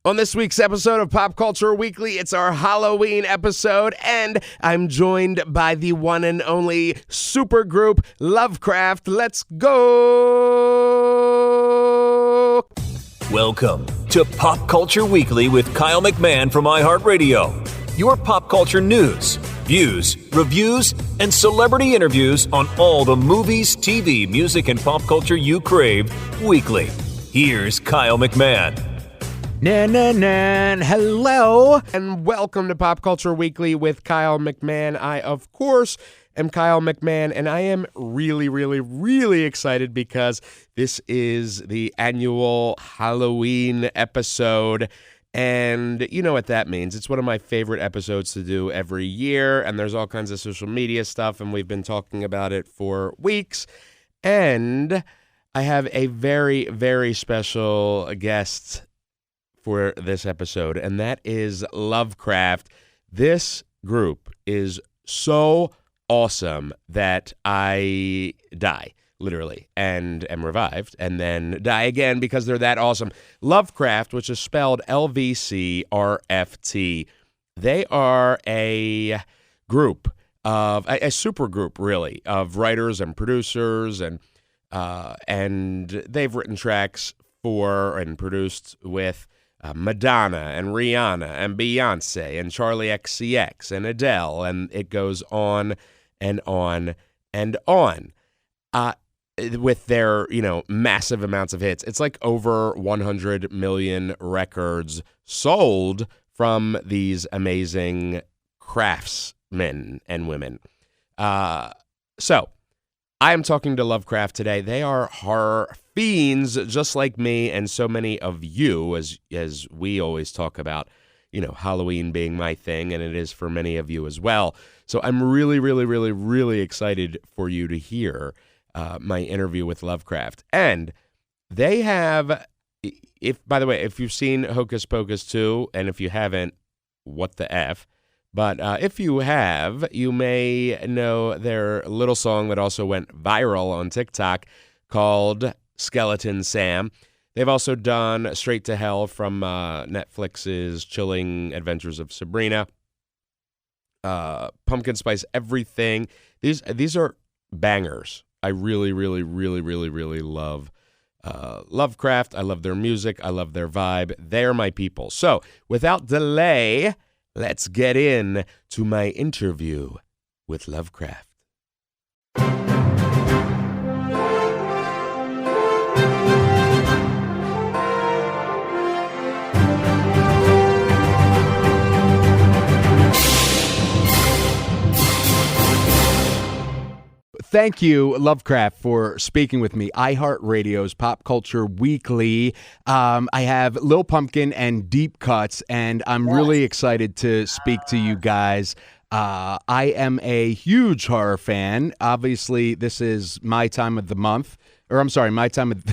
On this week's episode of Pop Culture Weekly, it's our Halloween episode, and I'm joined by the one and only supergroup Lovecraft. Let's go! Welcome to Pop Culture Weekly with Kyle McMahon from iHeartRadio. Your pop culture news, views, reviews, and celebrity interviews on all the movies, TV, music, and pop culture you crave weekly. Here's Kyle McMahon. Hello, and welcome to Pop Culture Weekly with Kyle McMahon. I, of course, am Kyle McMahon, and I am really excited because this is the annual Halloween episode, and you know what that means. It's one of my favorite episodes to do every year, and there's all kinds of social media stuff, and we've been talking about it for weeks, and I have a very special guest for this episode, and that is Lovecraft. This group is so awesome that I die, literally, and am revived, and then die again because they're that awesome. Lovecraft, which is spelled LVCRFT, they are a group of, a super group, really, of writers and producers, and they've written tracks for and produced with Madonna and Rihanna and Beyonce and Charlie XCX and Adele, and it goes on and on and on with their, massive amounts of hits. It's like over 100 million records sold from these amazing craftsmen and women. So I am talking to Lovecraft today. They are horror fiends, just like me and so many of you, as we always talk about, Halloween being my thing, and it is for many of you as well. So I'm really excited for you to hear my interview with Lovecraft. And they have, by the way, if you've seen Hocus Pocus 2, and if you haven't, what the F? But if you have, you may know their little song that also went viral on TikTok called Skeleton Sam. They've also done Straight to Hell from Netflix's Chilling Adventures of Sabrina, Pumpkin Spice Everything. These are bangers. I really love Lovecraft. I love their music. I love their vibe. They're my people. So without delay, let's get in to my interview with Lovecraft. Thank you, Lovecraft, for speaking with me. iHeartRadio's Pop Culture Weekly. I have Lil Pumpkin and Deep Cuts, and I'm really excited to speak to you guys. I am a huge horror fan. Obviously, this is my time of the month, or I'm sorry, my time of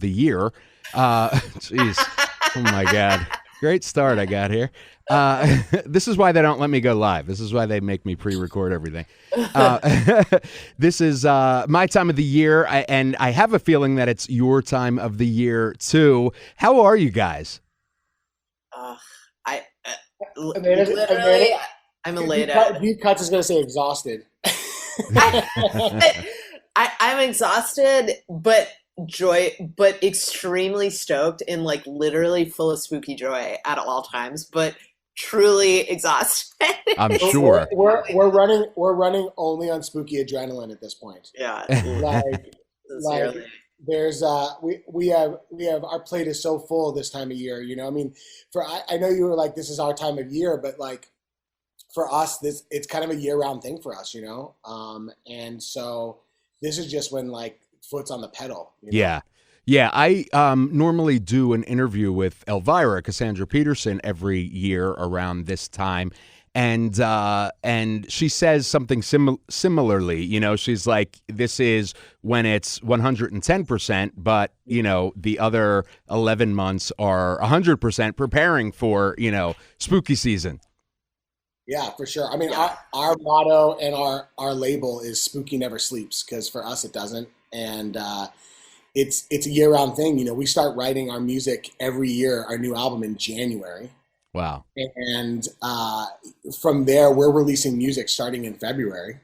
the year. Jeez, oh my God. Great start I got here. This is why they don't let me go live. This is why they make me pre-record everything. This is my time of the year, and I have a feeling that it's your time of the year, too. How are you guys? Literally, I'm elated. Deep Cuts is going to say exhausted. I'm exhausted, but extremely stoked and like literally full of spooky joy at all times, but truly exhausted. I'm sure we're running only on spooky adrenaline at this point. Yeah. like there's we have our plate is so full this time of year, I mean, I know you were like, this is our time of year, but like for us, it's kind of a year-round thing for us, and so this is just when like foot's on the pedal. Yeah. I normally do an interview with Elvira, Cassandra Peterson, every year around this time, and she says something similarly. She's like, this is when it's 110%, but the other 11 months are 100% preparing for spooky season. Yeah, for sure. I mean, our motto and our label is "Spooky Never Sleeps," because for us it doesn't. And it's a year-round thing. You know, we start writing our music every year, our new album in January. Wow. And from there, we're releasing music starting in February.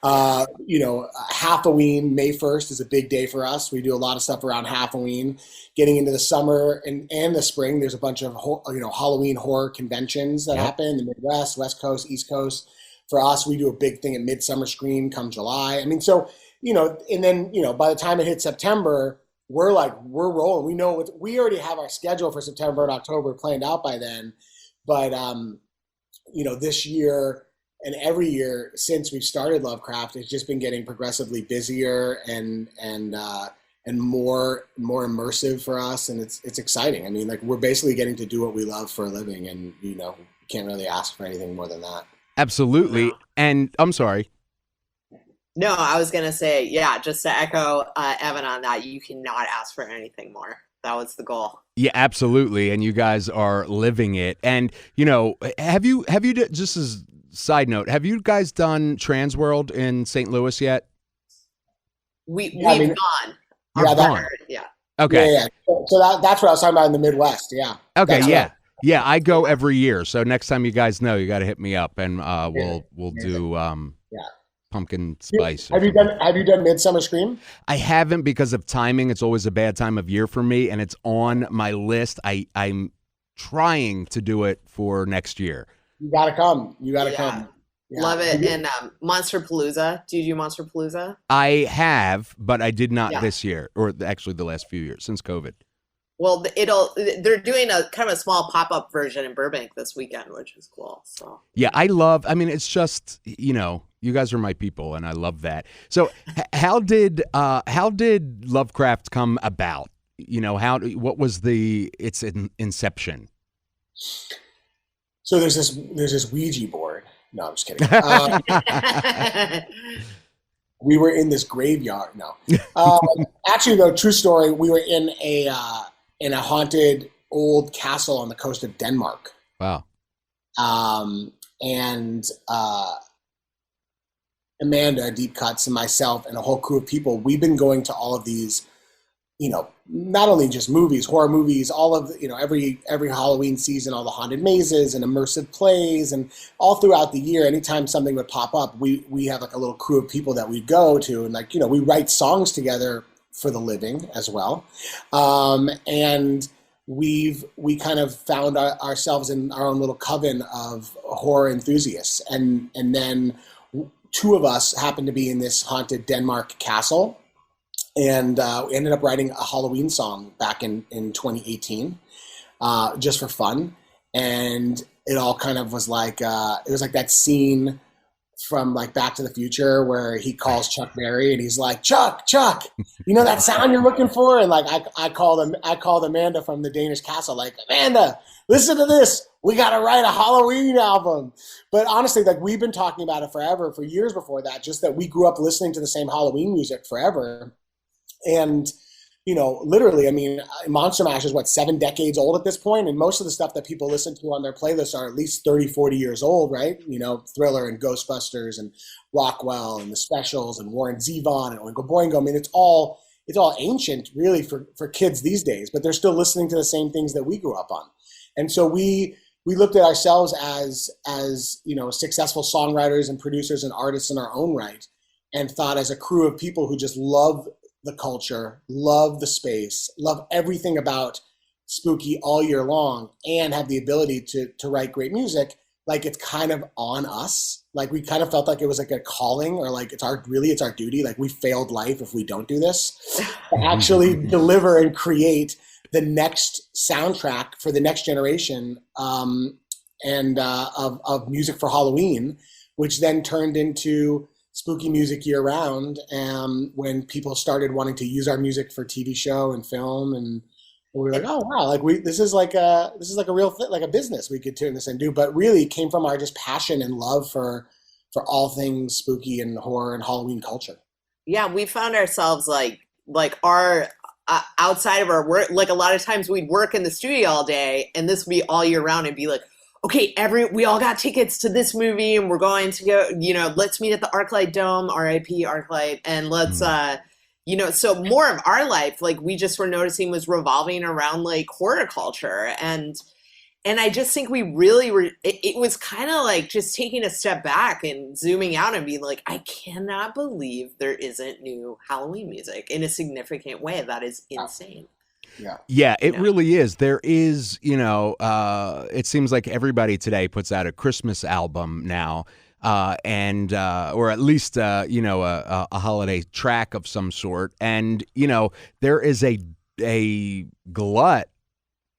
You know, Halloween, May 1st is a big day for us. We do a lot of stuff around Halloween. Getting into the summer and the spring, there's a bunch of, Halloween horror conventions that happen in the Midwest, West Coast, East Coast. For us, we do a big thing at Midsummer Scream come July. I mean, so, you know, and then, you know, by the time it hits September, we're rolling. We know we already have our schedule for September and October planned out by then. But, you know, this year and every year since we've started Lovecraft, it's just been getting progressively busier and more immersive for us. And it's exciting. I mean, like, we're basically getting to do what we love for a living, and, you know, can't really ask for anything more than that. Absolutely. And I'm sorry. No, I was going to say, yeah, just to echo Evan on that, you cannot ask for anything more. That was the goal. Yeah, absolutely. And you guys are living it. And, you know, have you just as a side note, have you guys done Transworld in St. Louis yet? We've gone. Yeah. Okay. Yeah. So that's what I was talking about in the Midwest. Yeah. Okay. That's Yeah. right. Yeah. I go every year. So next time you guys know, you got to hit me up, and we'll do pumpkin spice. Have you done Midsummer Scream? I haven't, because of timing. It's always a bad time of year for me, and it's on my list. I'm trying to do it for next year. You gotta come. Come. Yeah. Love it. And Monster Palooza. Do you do Monster Palooza? I have, but I did not this year, or actually the last few years since COVID. Well, they're doing a kind of a small pop-up version in Burbank this weekend, which is cool. So yeah, it's just, you know, you guys are my people, and I love that. So how did Lovecraft come about? You know, what was its inception? So there's this Ouija board. No, I'm just kidding. We were in this graveyard. No, actually, though, true story. We were in a haunted old castle on the coast of Denmark. Wow. And Amanda, Deep Cuts, and myself, and a whole crew of people, we've been going to all of these, you know, not only just movies, horror movies, all of the, you know, every Halloween season, all the haunted mazes and immersive plays, and all throughout the year, anytime something would pop up, we have like a little crew of people that we go to, and, like, you know, we write songs together for the living as well. And we kind of found ourselves in our own little coven of horror enthusiasts. And then two of us happened to be in this haunted Denmark castle, and we ended up writing a Halloween song back in 2018, just for fun. And it all kind of was like, it was like that scene from like Back to the Future where he calls Chuck Berry and he's like, Chuck, you know that sound you're looking for? And like, I called Amanda from the Danish castle, like, Amanda, listen to this. We got to write a Halloween album. But honestly, like, we've been talking about it forever, for years before that, just that we grew up listening to the same Halloween music forever. And, you know, literally, I mean, Monster Mash is 7 decades old at this point, and most of the stuff that people listen to on their playlists are at least 30, 40 years old, right? You know, Thriller and Ghostbusters and Rockwell and The Specials and Warren Zevon and Oingo Boingo. I mean, it's all ancient, really, for kids these days, but they're still listening to the same things that we grew up on. And so we looked at ourselves as you know, successful songwriters and producers and artists in our own right, and thought, as a crew of people who just love the culture, love the space, love everything about spooky all year long, and have the ability to write great music, like, it's kind of on us. Like, we kind of felt like it was like a calling, or like it's our duty. Like, we failed life if we don't do this, to actually deliver and create the next soundtrack for the next generation of music for Halloween, which then turned into spooky music year round. When people started wanting to use our music for TV show and film, and we were like, oh wow, like this is like a real thing, like a business we could turn this into. But really, it came from our just passion and love for all things spooky and horror and Halloween culture. Yeah, we found ourselves like our outside of our work, like, a lot of times we'd work in the studio all day, and this would be all year round, and be like, okay, we all got tickets to this movie, and we're going to go, you know, let's meet at the ArcLight Dome, RIP ArcLight, and let's, so more of our life, like we just were noticing, was revolving around like horror culture. And I just think we really were, it was kind of like just taking a step back and zooming out and being like, I cannot believe there isn't new Halloween music in a significant way. That is insane. Yeah, it really is. There is, it seems like everybody today puts out a Christmas album now. And or at least a holiday track of some sort, and there is a glut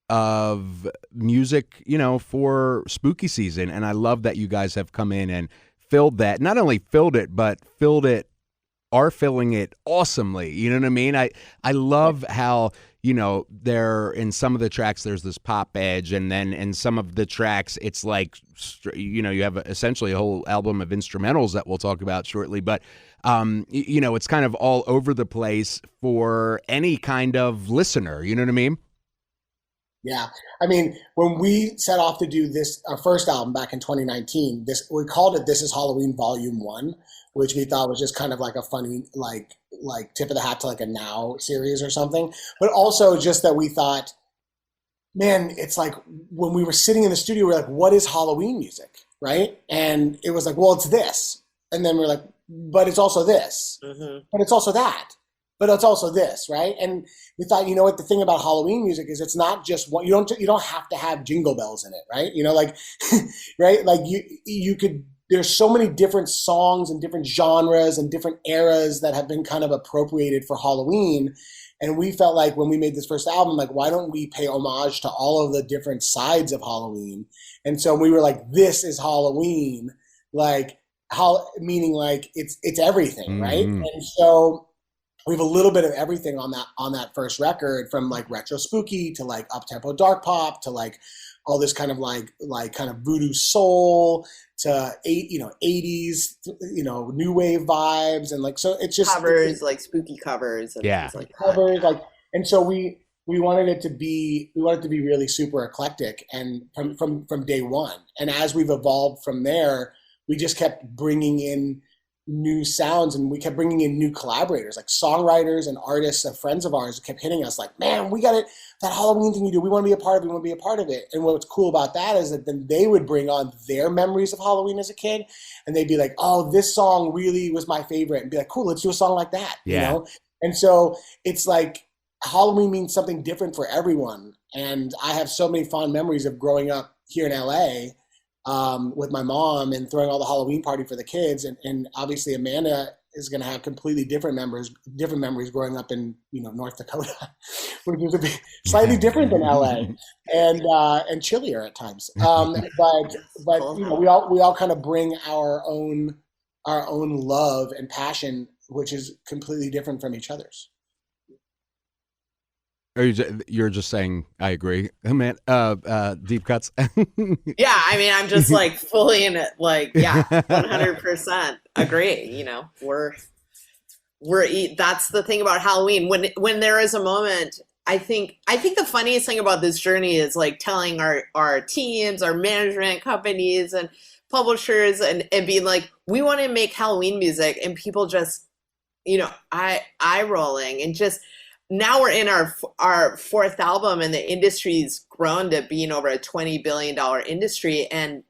of music for spooky season, and I love that you guys have come in and filled that. Not only filled it, but are filling it awesomely. You know what I mean? I love how there in some of the tracks there's this pop edge, and then in some of the tracks it's like you have essentially a whole album of instrumentals that we'll talk about shortly. But it's kind of all over the place for any kind of listener. You know what I mean? Yeah. I mean, when we set off to do this, our first album back in 2019, we called it This Is Halloween Volume 1, which we thought was just kind of like a funny, like tip of the hat to like a Now series or something. But also just that we thought, man, it's like when we were sitting in the studio, we're like, what is Halloween music? Right? And it was like, well, it's this. And then we're like, but it's also this. Mm-hmm. But it's also that. But it's also this, right? And we thought, what the thing about Halloween music is, it's not just one. You don't have to have jingle bells in it, right? Right? Like you could. There's so many different songs and different genres and different eras that have been kind of appropriated for Halloween. And we felt like when we made this first album, like, why don't we pay homage to all of the different sides of Halloween? And so we were like, this is Halloween, meaning like it's everything, right? And so we have a little bit of everything on that first record, from like retro spooky to like up-tempo dark pop to like all this kind of like kind of voodoo soul to 80s, new wave vibes, and like, so it's just covers, like spooky covers and things like covers, and so we wanted it to be really super eclectic, and from day one. And as we've evolved from there, we just kept bringing in new sounds, and we kept bringing in new collaborators, like songwriters and artists and friends of ours kept hitting us like, man, we got it, that Halloween thing you do, we want to be a part of it. And what's cool about that is that then they would bring on their memories of Halloween as a kid, and they'd be like, oh, this song really was my favorite, and be like, cool, let's do a song like that. And so it's like Halloween means something different for everyone. And I have so many fond memories of growing up here in LA with my mom and throwing all the Halloween party for the kids. And obviously Amanda is going to have completely different memories growing up in, North Dakota, which is a bit slightly different than LA and chillier at times. But we all kind of bring our own love and passion, which is completely different from each other's. You're just saying, I agree, man. Deep cuts. Yeah, I mean, I'm just like fully in it. Like, yeah, 100% agree. That's the thing about Halloween. When there is a moment, I think the funniest thing about this journey is like telling our teams, our management companies, and publishers, and being like, we want to make Halloween music, and people just, eye rolling, and just. Now we're in our fourth album, and the industry's grown to being over a $20 billion industry. And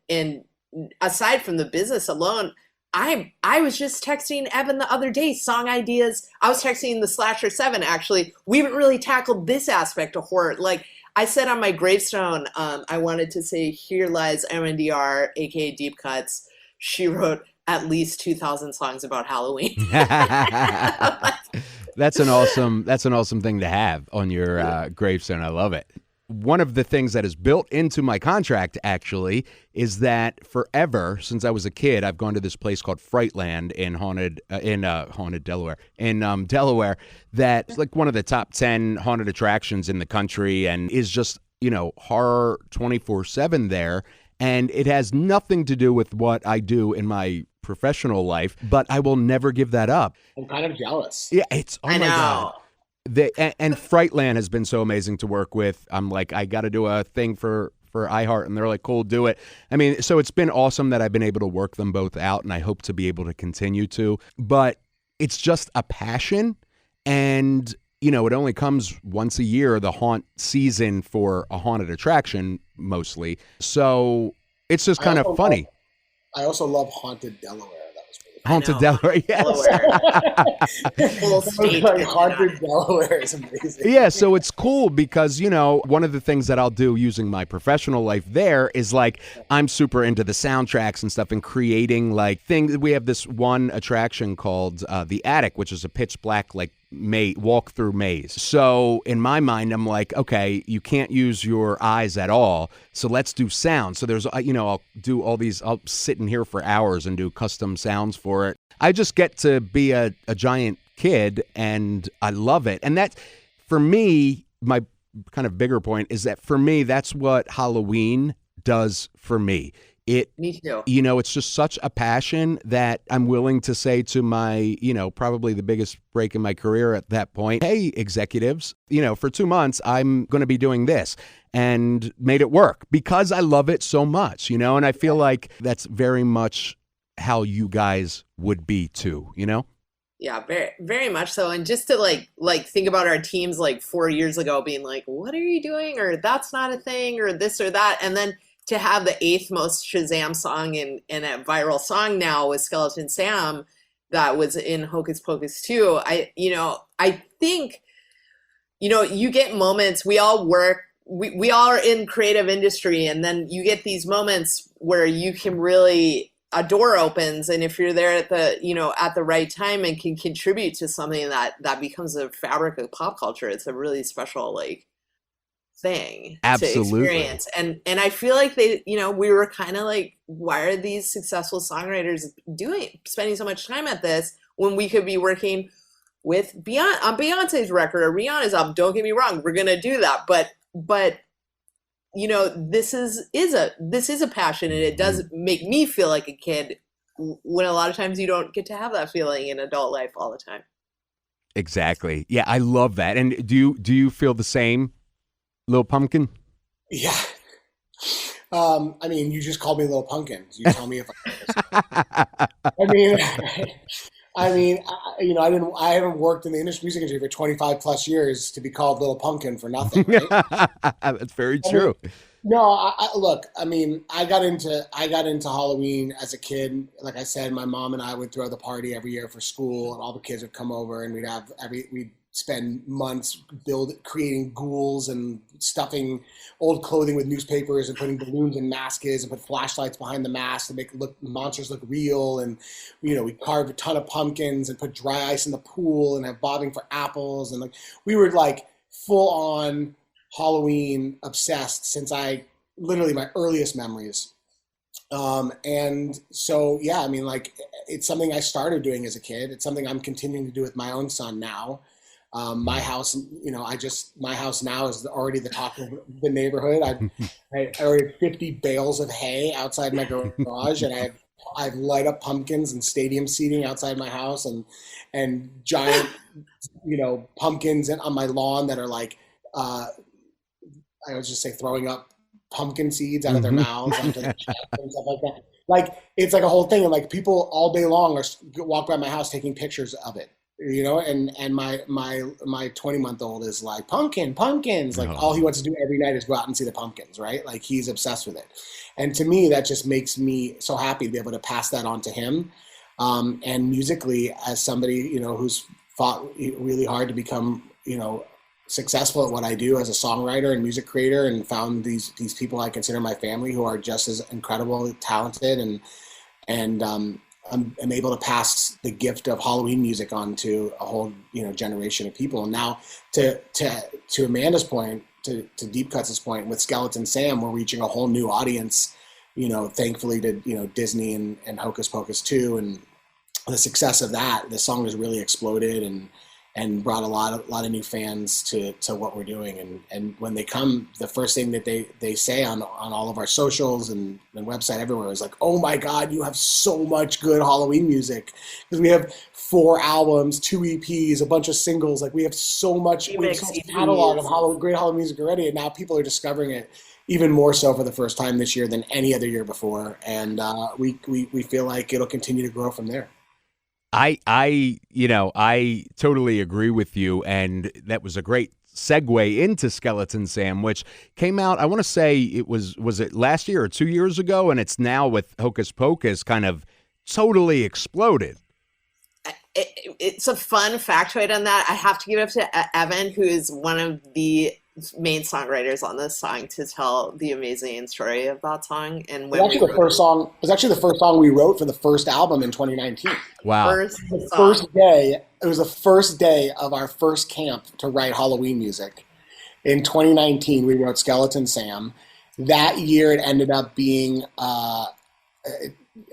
aside from the business alone, I was just texting Evan the other day, song ideas. I was texting the Slasher 7, actually. We haven't really tackled this aspect of horror. Like I said on my gravestone, I wanted to say, here lies MNDR, aka Deep Cuts. She wrote at least 2,000 songs about Halloween. That's an awesome thing to have on your gravestone. I love it. One of the things that is built into my contract, actually, is that forever, since I was a kid, I've gone to this place called Frightland in Delaware, that's like one of the top 10 haunted attractions in the country, and is just, horror 24/7 there. And it has nothing to do with what I do in my professional life, but I will never give that up. I'm kind of jealous. Yeah, my God. And Frightland has been so amazing to work with. I'm like, I got to do a thing for iHeart, and they're like, cool, do it. I mean, so it's been awesome that I've been able to work them both out, and I hope to be able to continue to. But it's just a passion, And, you know, it only comes once a year, the haunt season for a haunted attraction mostly. So it's just kind of funny. I also love Haunted Delaware. That was pretty fun. Haunted Delaware, yes. Full state. Haunted Delaware is amazing. Yeah, so it's cool because, you know, one of the things that I'll do using my professional life there is like I'm super into the soundtracks and stuff and creating like things. We have this one attraction called The Attic, which is a pitch black like walk through maze. So in my mind, I'm like, okay, you can't use your eyes at all. So let's do sound. So there's, you know, I'll do all these, I'll sit in here for hours and do custom sounds for it. I just get to be a giant kid and I love it. And that, for me, my kind of bigger point is that for me, that's what Halloween does for me. Me too. You know, it's just such a passion that I'm willing to say to my, you know, probably the biggest break in my career at that point, hey, executives, you know, for 2 months, I'm going to be doing this, and made it work because I love it so much, you know, and I feel like that's very much how you guys would be too, you know? Yeah, very, very much so. And just to like think about our teams like 4 years ago being like, what are you doing? Or that's not a thing, or this or that. And then to have the 8th most Shazam song in a viral song now with Skeleton Sam that was in Hocus Pocus 2. I think, you know, you get moments, we all work, we all are in creative industry, and then you get these moments where you can really, a door opens, and if you're there at the, you know, at the right time and can contribute to something that becomes a fabric of pop culture, it's a really special, like, thing to experience. And I feel like they, you know, we were kind of like, why are these successful songwriters spending so much time at this when we could be working with on Beyonce's record or Rihanna's album? Don't get me wrong, we're gonna do that, but you know, this is a passion, and it does make me feel like a kid when a lot of times you don't get to have that feeling in adult life all the time. Exactly. Yeah, I love that. And do you feel the same, Little Pumpkin? Yeah. I mean, you just called me Little Pumpkin. You tell me if I mean, you know, I haven't worked in the music industry for 25 plus years to be called Little Pumpkin for nothing, right? That's very true. Look, I mean, I got into Halloween as a kid. Like I said, my mom and I would throw the party every year for school, and all the kids would come over, and we'd spend months creating ghouls and stuffing old clothing with newspapers and putting balloons in masks and put flashlights behind the mask to make monsters look real. And, you know, we carved a ton of pumpkins and put dry ice in the pool and have bobbing for apples. And like, we were like full on Halloween obsessed since literally my earliest memories. And so, yeah, I mean, like, it's something I started doing as a kid. It's something I'm continuing to do with my own son now. My house, you know, my house now is already the talk of the neighborhood. I already have 50 bales of hay outside my garage, and I've light up pumpkins and stadium seating outside my house, and giant, you know, pumpkins on my lawn that are like, I would just say throwing up pumpkin seeds out of their mouths onto the chest and stuff like that. Like, it's like a whole thing, and like people all day long walk by my house taking pictures of it. You know, and my 20-month-old is like, pumpkins. Like, all he wants to do every night is go out and see the pumpkins, right? Like, he's obsessed with it. And to me, that just makes me so happy to be able to pass that on to him. And musically, as somebody, you know, who's fought really hard to become, you know, successful at what I do as a songwriter and music creator, and found these people I consider my family who are just as incredibly talented, and I'm able to pass the gift of Halloween music on to a whole, you know, generation of people. And now to Amanda's point, to Deep Cuts' point, with Skeleton Sam, we're reaching a whole new audience, you know, thankfully to, you know, Disney and Hocus Pocus 2, and the success of that, the song has really exploded and brought a lot of new fans to what we're doing. And when they come, the first thing that they say on all of our socials and website everywhere is like, oh my God, you have so much good Halloween music. Because we have 4 albums, 2 EPs, a bunch of singles. Like, we have so much catalog of great Halloween music already. And now people are discovering it even more so for the first time this year than any other year before. And we feel like it'll continue to grow from there. I totally agree with you, and that was a great segue into Skeleton Sam, which came out, I want to say was it last year or 2 years ago, and it's now with Hocus Pocus kind of totally exploded. It's a fun factoid on that. I have to give it up to Evan, who is one of the main songwriters on this song, to tell the amazing story of that song. And when it was actually the first song we wrote for the first album in 2019. Wow. It was the first day of our first camp to write Halloween music. In 2019, we wrote Skeleton Sam. That year, it ended up being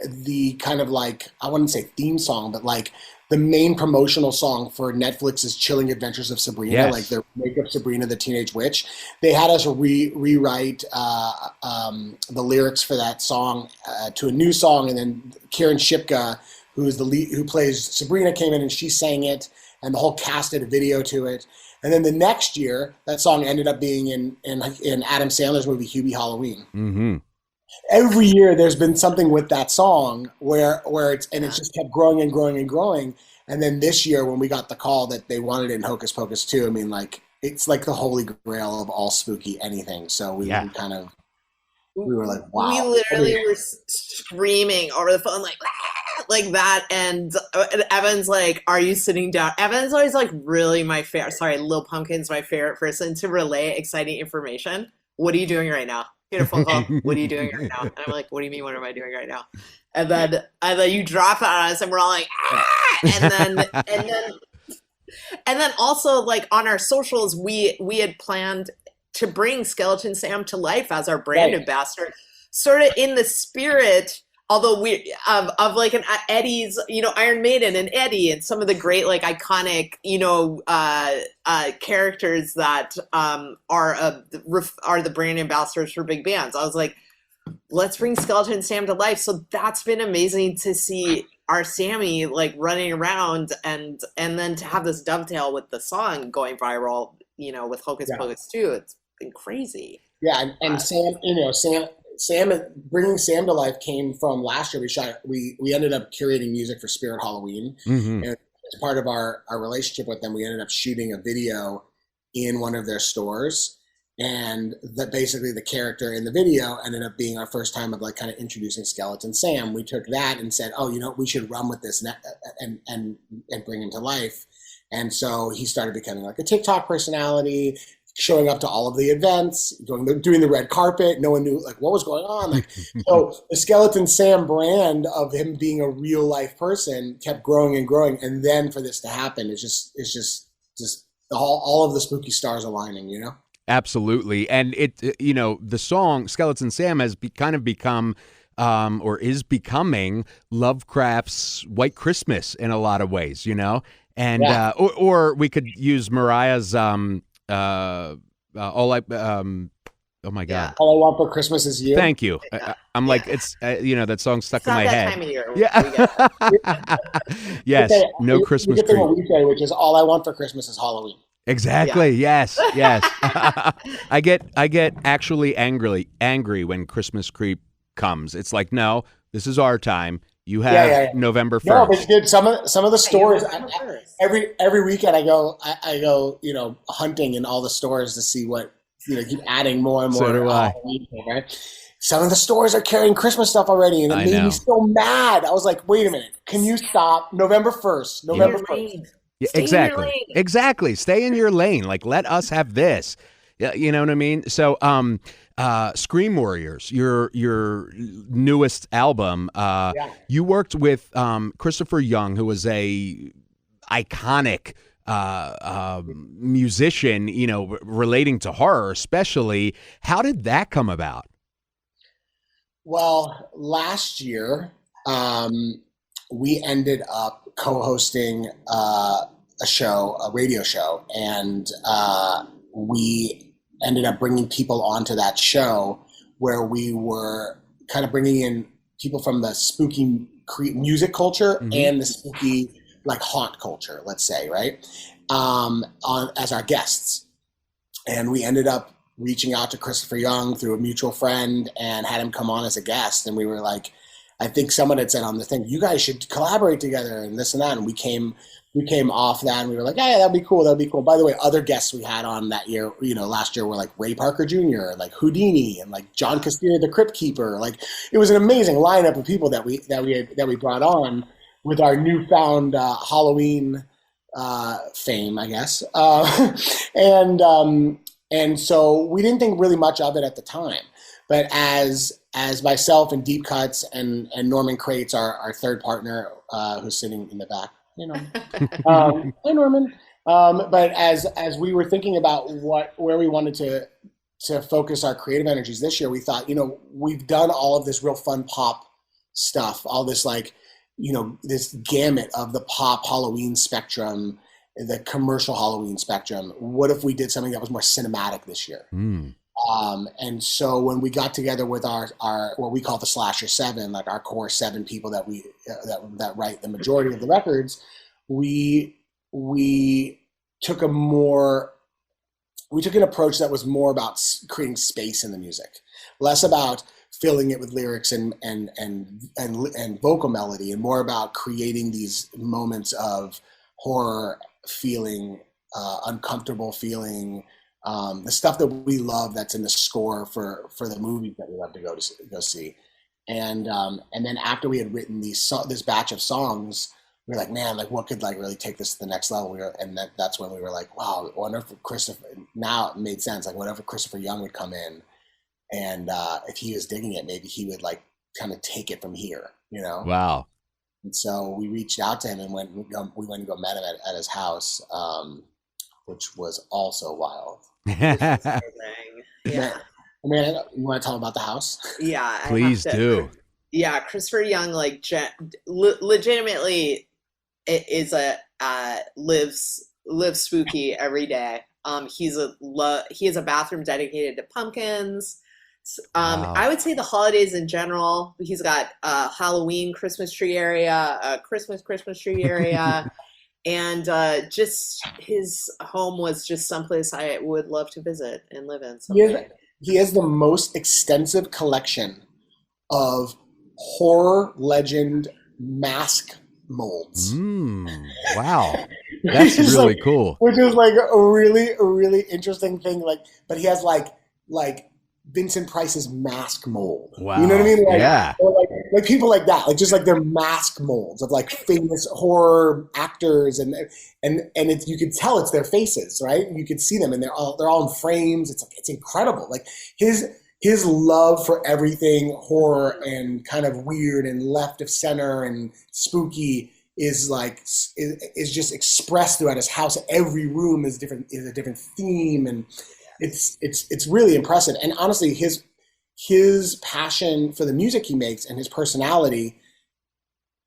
the kind of like, I wouldn't say theme song, but like the main promotional song for Netflix's Chilling Adventures of Sabrina, yes. like their remake of Sabrina the Teenage Witch. They had us rewrite the lyrics for that song to a new song, and then Karen Shipka, who's the lead, who plays Sabrina, came in and she sang it, and the whole cast did a video to it. And then the next year, that song ended up being in Adam Sandler's movie Hubie Halloween. Mm-hmm. Every year there's been something with that song where it's just kept growing and growing and growing. And then this year when we got the call that they wanted it in Hocus Pocus 2, I mean, like, it's like the holy grail of all spooky anything. So we were like, wow. We literally were screaming over the phone like that. And Evan's like, are you sitting down? Evan's always like really my favorite. Sorry, Lil Pumpkin's my favorite person to relay exciting information. What are you doing right now? Get a phone call. What are you doing right now? And I'm like, what do you mean? What am I doing right now? And then you drop it on us, and we're all like, ah! And then also like on our socials, we had planned to bring Skeleton Sam to life as our brand ambassador, sort of in the spirit. Although we of like an Eddie's, Iron Maiden and Eddie and some of the great like iconic, characters that are the brand ambassadors for big bands. I was like, let's bring Skeleton Sam to life. So that's been amazing to see our Sammy like running around and then to have this dovetail with the song going viral, with Hocus Pocus 2. It's been crazy. Yeah, and Sam, bringing Sam to life came from last year. We ended up curating music for Spirit Halloween, and as part of our relationship with them, we ended up shooting a video in one of their stores, and that basically the character in the video ended up being our first time of like kind of introducing Skeleton Sam. We took that and said, we should run with this and bring him to life, and so he started becoming like a TikTok personality, showing up to all of the events, doing the red carpet. No one knew like what was going on. Like, so the Skeleton Sam brand of him being a real life person kept growing and growing. And then for this to happen, it's just all of the spooky stars aligning, Absolutely. And the song Skeleton Sam has kind of become, or is becoming Lovecraft's White Christmas in a lot of ways, and, or we could use Mariah's, oh my God! All I Want for Christmas Is You. Thank you. I'm like, it's that song's stuck in my head. Time of year. Yeah. Yes. No Christmas tree. What we say, which is all I want for Christmas is Halloween. Exactly. Yeah. Yes. I get actually angry when Christmas creep comes. It's like, no, this is our time. You have November 1st. No, but dude, some of the stores. Every weekend I go hunting in all the stores to see what keep adding more and more. So do I. Right? Some of the stores are carrying Christmas stuff already, and it made me so mad. I was like, wait a minute, can you stop? November 1st. November 1st. Yeah, exactly. Stay in your lane. Like, let us have this. Yeah, you know what I mean? So, Scream Warrriors, your newest album, you worked with Christopher Young, who was a iconic musician, relating to horror especially. How did that come about? Well, last year, we ended up co-hosting a radio show, and we ended up bringing people onto that show where we were kind of bringing in people from the spooky music culture and the spooky like haunt culture, let's say, right, as our guests. And we ended up reaching out to Christopher Young through a mutual friend and had him come on as a guest. And we were like, I think someone had said on the thing, you guys should collaborate together and this and that. And we came off that and we were like, yeah, that'd be cool. That'd be cool. By the way, other guests we had on that year, last year were like Ray Parker Jr., like Houdini, and like John Castillo, the Crypt Keeper. Like, it was an amazing lineup of people that we brought on with our newfound Halloween fame, I guess. And so we didn't think really much of it at the time. But as myself and Deep Cuts and Norman Crates, our third partner, who's sitting in the back, hi Norman. But as we were thinking about where we wanted to focus our creative energies this year, we thought, we've done all of this real fun pop stuff, all this this gamut of the pop Halloween spectrum, the commercial Halloween spectrum. What if we did something that was more cinematic this year? And so when we got together with our what we call the Slasher 7, like our core 7 people that write the majority of the records, we took an approach that was more about creating space in the music, less about filling it with lyrics and vocal melody, and more about creating these moments of horror feeling, uncomfortable feeling. The stuff that we love that's in the score for the movies that we love to go see. And then after we had written this batch of songs, we were like, man, like what could like really take this to the next level? That's when we were like, wow, I wonder if Christopher, now it made sense. Like whatever Christopher Young would come in and if he was digging it, maybe he would like kind of take it from here, Wow. And so we reached out to him and we went and go met him at his house, which was also wild. Yeah. Man, you want to tell about the house? Yeah. Please do. Yeah. Christopher Young, like legitimately is lives spooky every day. He has a bathroom dedicated to pumpkins. Wow. I would say the holidays in general, he's got a Halloween Christmas tree area, a Christmas tree area. And just his home was just someplace I would love to visit and live in. He has the most extensive collection of horror legend mask molds. Wow. That's really cool. Which is like a really interesting thing. Like, but he has like Vincent Price's mask mold. Wow. You know what I mean? Like, yeah. Or like people like that, like just like their mask molds of like famous horror actors, and it's, you could tell it's their faces, right? You could see them, and they're all in frames. It's incredible. Like his love for everything horror and kind of weird and left of center and spooky is just expressed throughout his house. Every room is a different theme, and it's really impressive. And honestly, his passion for the music he makes and his personality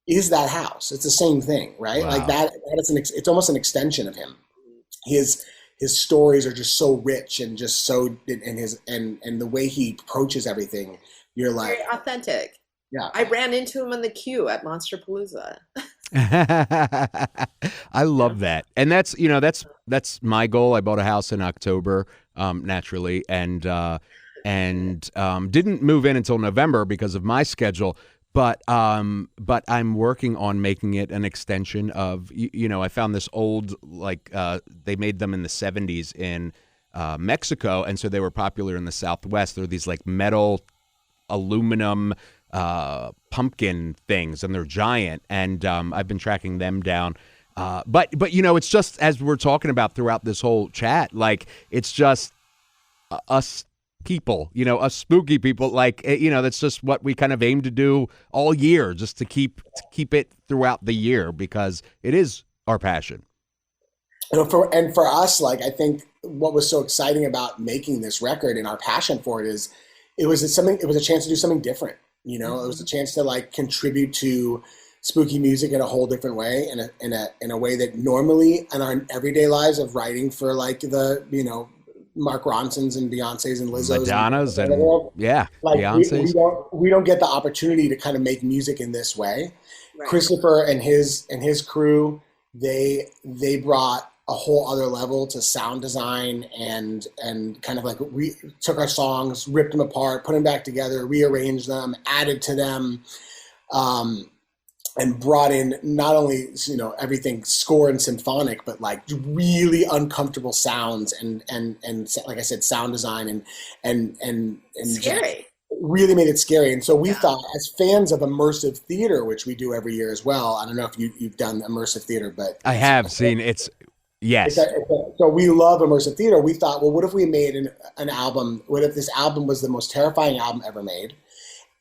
is that house. It's the same thing, right? Wow. Like that it's almost an extension of him. His stories are just so rich and just so, and the way he approaches everything, you're like very authentic. Yeah. I ran into him on the queue at Monsterpalooza. I love that. And that's my goal. I bought a house in October, naturally, and didn't move in until November because of my schedule. But I'm working on making it an extension of, I found this old, they made them in the 70s in Mexico, and so they were popular in the Southwest. They're these like metal, aluminum pumpkin things, and they're giant, and I've been tracking them down. But it's just, as we're talking about throughout this whole chat, like it's just us people, us spooky people, that's just what we kind of aim to do all year, just to keep it throughout the year, because it is our passion. For us, like, I think what was so exciting about making this record and our passion for it is it was a chance to do something different. It was a chance to like contribute to spooky music in a whole different way, in a way that normally in our everyday lives of writing for like the Mark Ronsons and Beyonces and Lizzo's, Madonnas and like Beyonces. We don't get the opportunity to kind of make music in this way. Right. Christopher and his crew, they brought a whole other level to sound design and kind of like took our songs, ripped them apart, put them back together, rearranged them, added to them. and brought in not only, you know, everything score and symphonic, but like really uncomfortable sounds and like I said, sound design and Scary. really made it scary. And so we thought, as fans of immersive theater, which we do every year as well, I don't know if you've done immersive theater, but I have seen it's. Yes. So we love immersive theater. We thought, well, what if we made an album? What if this album was the most terrifying album ever made,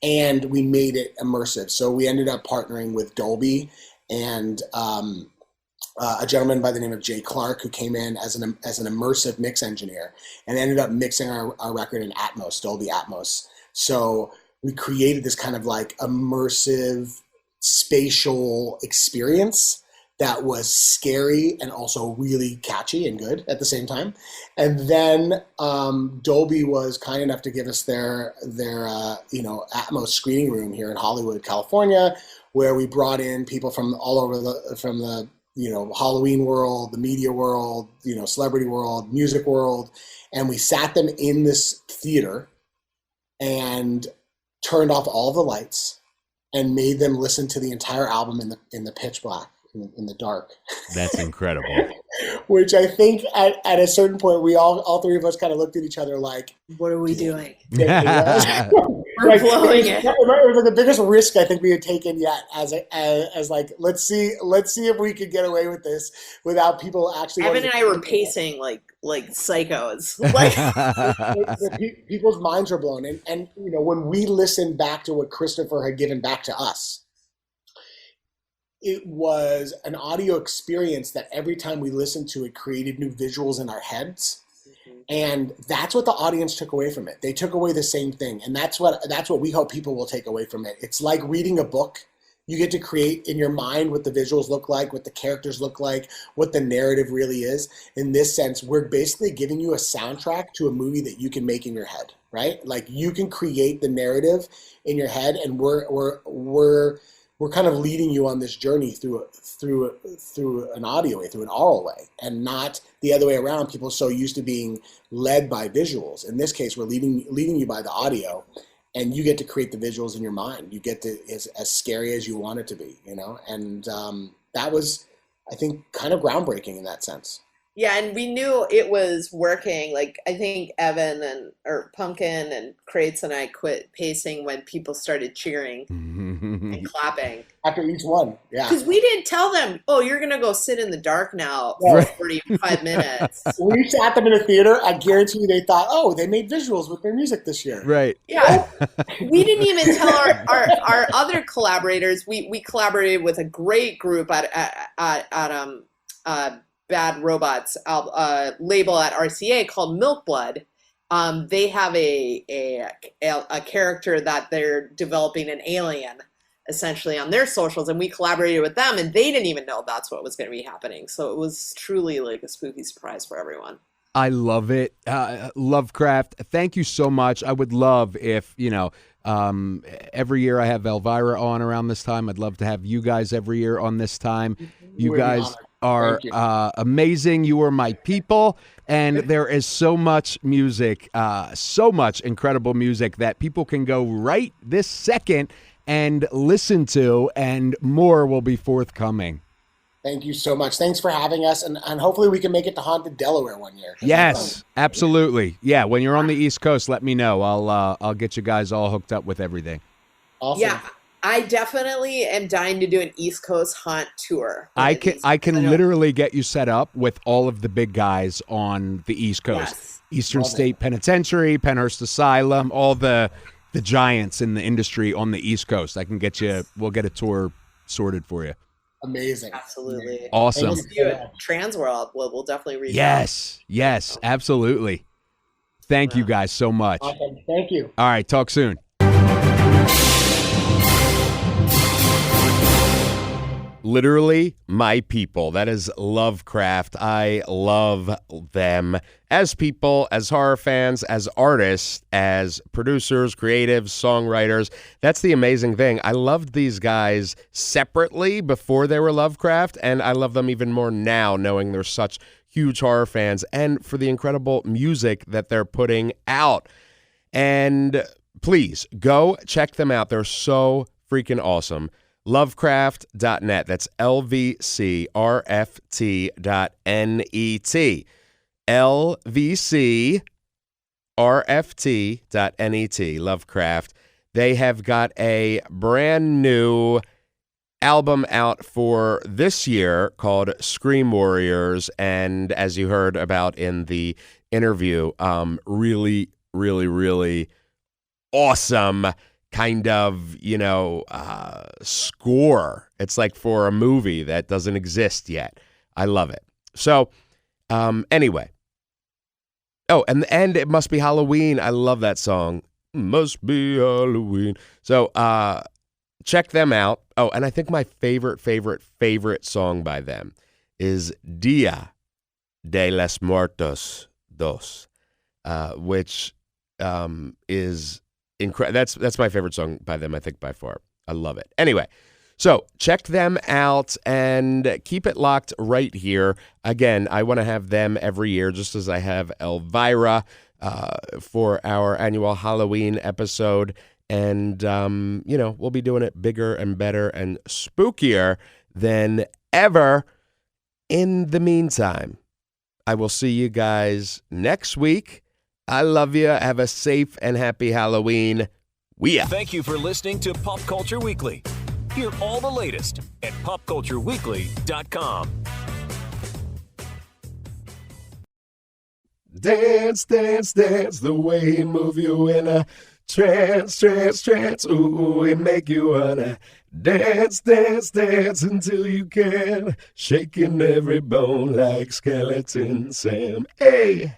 and we made it immersive? So we ended up partnering with Dolby and a gentleman by the name of Jay Clark, who came in as an immersive mix engineer and ended up mixing our record in Atmos, Dolby Atmos. So we created this kind of like immersive spatial experience that was scary and also really catchy and good at the same time. And then Dolby was kind enough to give us their Atmos screening room here in Hollywood, California, where we brought in people from all over from the Halloween world, the media world, celebrity world, music world, and we sat them in this theater and turned off all the lights and made them listen to the entire album in the pitch black. In the dark. That's incredible. Which I think at a certain point, we all three of us kind of looked at each other like, what are we doing? We're We're blowing it. It was like the biggest risk I think we had taken yet as like, let's see if we could get away with this without people actually. Evan and I were pacing like psychos. People's minds were blown. And when we listened back to what Christopher had given back to us, it was an audio experience that every time we listened to it created new visuals in our heads. Mm-hmm. And that's what the audience took away from it. They took away the same thing. And that's what we hope people will take away from it. It's like reading a book. You get to create in your mind what the visuals look like, what the characters look like, what the narrative really is. In this sense, we're basically giving you a soundtrack to a movie that you can make in your head, right? Like you can create the narrative in your head, and we're kind of leading you on this journey through an audio way, through an oral way, and not the other way around. People are so used to being led by visuals. In this case, we're leading you by the audio, and you get to create the visuals in your mind. You get to as scary as you want it to be, and that was, I think, kind of groundbreaking in that sense. Yeah, and we knew it was working. Like, I think Evan or Pumpkin and Crates and I quit pacing when people started cheering and clapping. After each one, yeah. Because we didn't tell them, oh, you're going to go sit in the dark now for 45 minutes. We sat them in a theater. I guarantee you they thought, oh, they made visuals with their music this year. Right. Yeah. We didn't even tell our other collaborators. We collaborated with a great group at Bad Robots label at RCA called Milk Blood. They have a character that they're developing, an alien, essentially, on their socials, and we collaborated with them, and they didn't even know that's what was going to be happening. So it was truly like a spooky surprise for everyone. I love it. Lovecraft, thank you so much. I would love if, every year I have Elvira on around this time. I'd love to have you guys every year on this time. You guys are amazing. You are my people. And there is so much music, so much incredible music that people can go right this second and listen to, and more will be forthcoming. Thank you so much. Thanks for having us, and hopefully we can make it to Haunted Delaware one year. Yes, absolutely. Yeah, when you're on the East Coast, let me know. I'll get you guys all hooked up with everything. Awesome. Yeah, I definitely am dying to do an East Coast haunt tour. I can literally get you set up with all of the big guys on the East Coast. Yes. Eastern State Penitentiary, Penhurst Asylum, all the giants in the industry on the East Coast. I can get you. We'll get a tour sorted for you. Amazing. Absolutely. Awesome. We'll do it. Transworld. We'll definitely reach out. Yes, absolutely. Thank you guys so much. Awesome. Thank you. All right, talk soon. Literally my people. That is Lovecraft. I love them as people, as horror fans, as artists, as producers, creatives, songwriters. That's the amazing thing. I loved these guys separately before they were Lovecraft, and I love them even more now, knowing they're such huge horror fans, and for the incredible music that they're putting out. And please go check them out. They're so freaking awesome. Lovecraft.net. That's LVCRFT.net. LVCRFT.net. Lovecraft. They have got a brand new album out for this year called Scream Warrriors, and as you heard about in the interview, really, really, really awesome kind of, score. It's like for a movie that doesn't exist yet. I love it. So, anyway. Oh, and it must be Halloween. I love that song. Must be Halloween. So, check them out. Oh, and I think my favorite song by them is Dia de los Muertos Dos, which is incredible. That's my favorite song by them, I think, by far. I love it. Anyway, so check them out and keep it locked right here. Again, I want to have them every year, just as I have Elvira for our annual Halloween episode. And, we'll be doing it bigger and better and spookier than ever. In the meantime, I will see you guys next week. I love you. Have a safe and happy Halloween. We out. Thank you for listening to Pop Culture Weekly. Hear all the latest at popcultureweekly.com. Dance, dance, dance the way you move you in a trance, trance, trance. Ooh, it make you wanna dance, dance, dance until you can. Shaking every bone like Skeleton Sam. Hey!